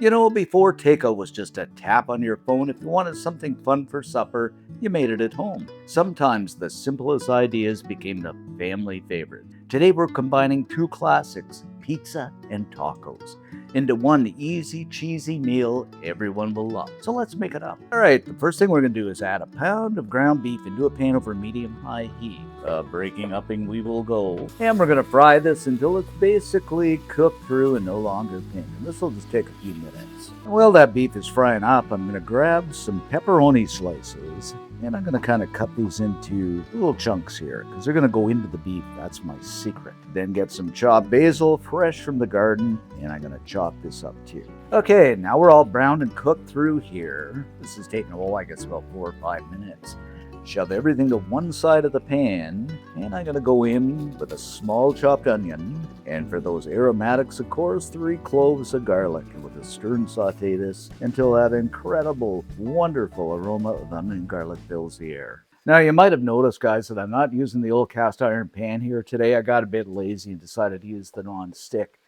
You know, before takeout was just a tap on your phone, if you wanted something fun for supper, you made it at home. Sometimes the simplest ideas became the family favorite. Today we're combining two classics, pizza and tacos, into one easy, cheesy meal everyone will love. So let's make it up. All right, the first thing we're going to do is add a pound of ground beef into a pan over medium-high heat. Breaking upping we will go. And we're going to fry this until it's basically cooked through and no longer pink. And this will just take a few minutes. And while that beef is frying up, I'm going to grab some pepperoni slices. And I'm going to kind of cut these into little chunks here because they're going to go into the beef. That's my secret. Then get some chopped basil fresh from the garden, and I'm going to chop this up too. Okay, now we're all browned and cooked through here. This is taking, I guess about 4 or 5 minutes. Shove everything to one side of the pan, and I'm going to go in with a small chopped onion. And for those aromatics, of course, 3 cloves of garlic. And with a stir and saute this until that incredible, wonderful aroma of onion and garlic fills the air. Now, you might have noticed, guys, that I'm not using the old cast iron pan here today. I got a bit lazy and decided to use the non-stick.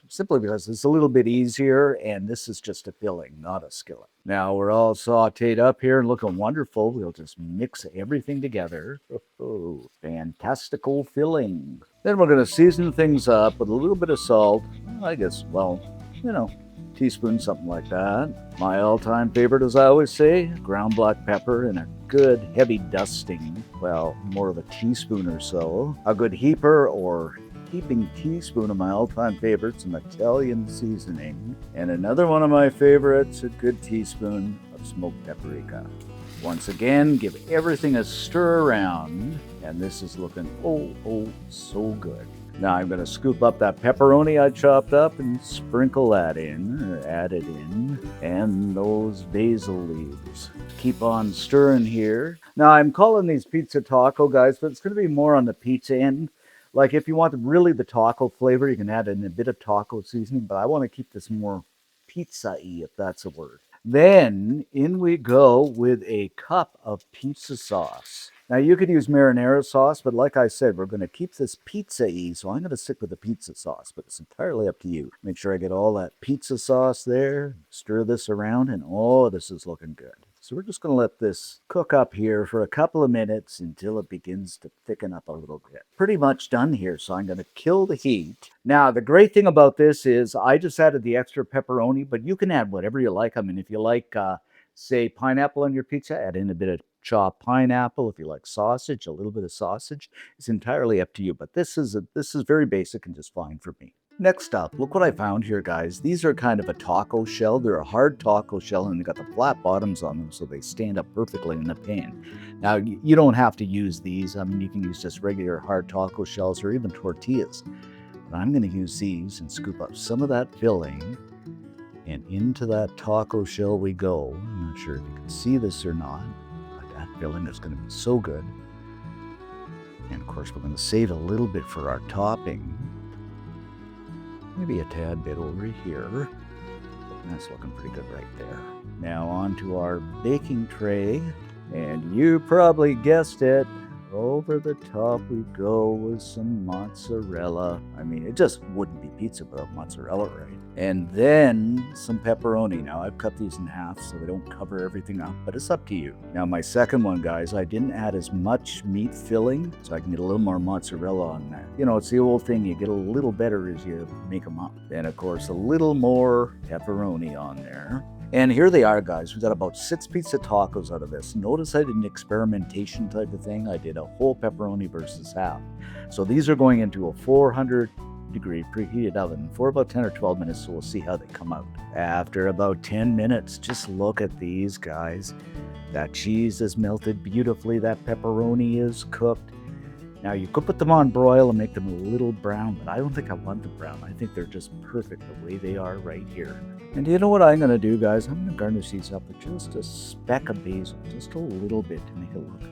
Simply because it's a little bit easier, and this is just a filling, not a skillet. Now we're all sauteed up here and looking wonderful. We'll just mix everything together. Oh, fantastical filling. Then we're going to season things up with a little bit of salt. I guess, teaspoon, something like that. My all-time favorite, as I always say, ground black pepper and a good heavy dusting. Well, more of a teaspoon or so. A good heaper or heaping teaspoon of my all-time favorites, some Italian seasoning, and another one of my favorites, a good teaspoon of smoked paprika. Once again, give everything a stir around, and this is looking so good. Now I'm going to scoop up that pepperoni I chopped up and sprinkle that in, or add it in, and those basil leaves. Keep on stirring here. Now I'm calling these pizza taco, guys, but it's going to be more on the pizza end. Like if you want really the taco flavor, you can add in a bit of taco seasoning, but I want to keep this more pizza-y, if that's a word. Then in we go with a cup of pizza sauce. Now you could use marinara sauce, but like I said, we're going to keep this pizza-y, so I'm going to stick with the pizza sauce, but it's entirely up to you. Make sure I get all that pizza sauce there, stir this around, and this is looking good. So we're just going to let this cook up here for a couple of minutes until it begins to thicken up a little bit. Pretty much done here, so I'm going to kill the heat. Now, the great thing about this is I just added the extra pepperoni, but you can add whatever you like. I mean, if you like, say, pineapple on your pizza, add in a bit of chopped pineapple. If you like sausage, a little bit of sausage. It's entirely up to you, but this is very basic and just fine for me. Next up, look what I found here, guys. These are kind of a taco shell. They're a hard taco shell, and they got the flat bottoms on them, so they stand up perfectly in the pan. Now, you don't have to use these. I mean, you can use just regular hard taco shells or even tortillas. But I'm going to use these and scoop up some of that filling, and into that taco shell we go. I'm not sure if you can see this or not, but that filling is going to be so good. And, of course, we're going to save a little bit for our topping. Maybe a tad bit over here. That's looking pretty good right there. Now on to our baking tray. And you probably guessed it. Over the top we go with some mozzarella. I mean, it just wouldn't be pizza without mozzarella, right? And then some pepperoni. Now, I've cut these in half so they don't cover everything up, but it's up to you. Now, my second one, guys, I didn't add as much meat filling, so I can get a little more mozzarella on that. You know, it's the old thing, you get a little better as you make them up. Then, of course, a little more pepperoni on there. And here they are, guys. We got about 6 pizza tacos out of this. Notice I did an experimentation type of thing. I did a whole pepperoni versus half. So these are going into a 400-degree preheated oven for about 10 or 12 minutes, so we'll see how they come out. After about 10 minutes, just look at these, guys. That cheese is melted beautifully. That pepperoni is cooked. Now, you could put them on broil and make them a little brown, but I don't think I want them brown. I think they're just perfect the way they are right here. And you know what I'm going to do, guys? I'm going to garnish these up with just a speck of basil, just a little bit to make it look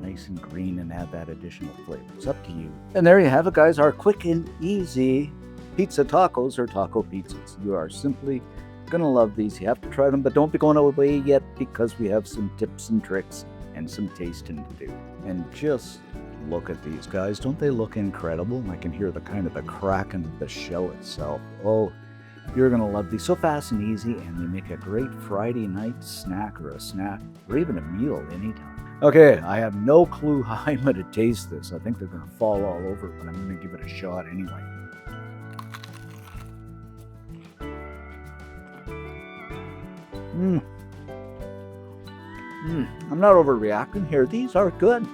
nice and green and add that additional flavor. It's up to you. And there you have it, guys, our quick and easy pizza tacos or taco pizzas. You are simply going to love these. You have to try them, but don't be going away yet because we have some tips and tricks and some tasting to do. And just look at these, guys. Don't they look incredible? I can hear the kind of the cracking of the shell itself. You're going to love these. So fast and easy, and they make a great Friday night snack or or even a meal anytime. Okay, I have no clue how I'm going to taste this. I think they're going to fall all over, but I'm going to give it a shot anyway. I'm not overreacting here. These are good.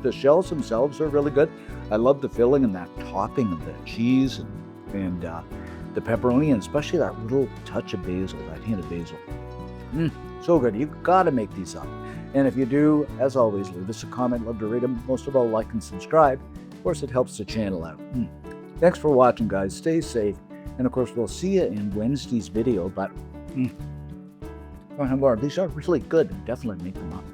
The shells themselves are really good. I love the filling and that topping of the cheese and the pepperoni, and especially that little touch of basil, that hint of basil. So good. You've got to make these up. And if you do, as always, leave us a comment. Love to read them. Most of all, like and subscribe. Of course, it helps the channel out. Thanks for watching, guys. Stay safe. And of course, we'll see you in Wednesday's video. But these are really good. Definitely make them up.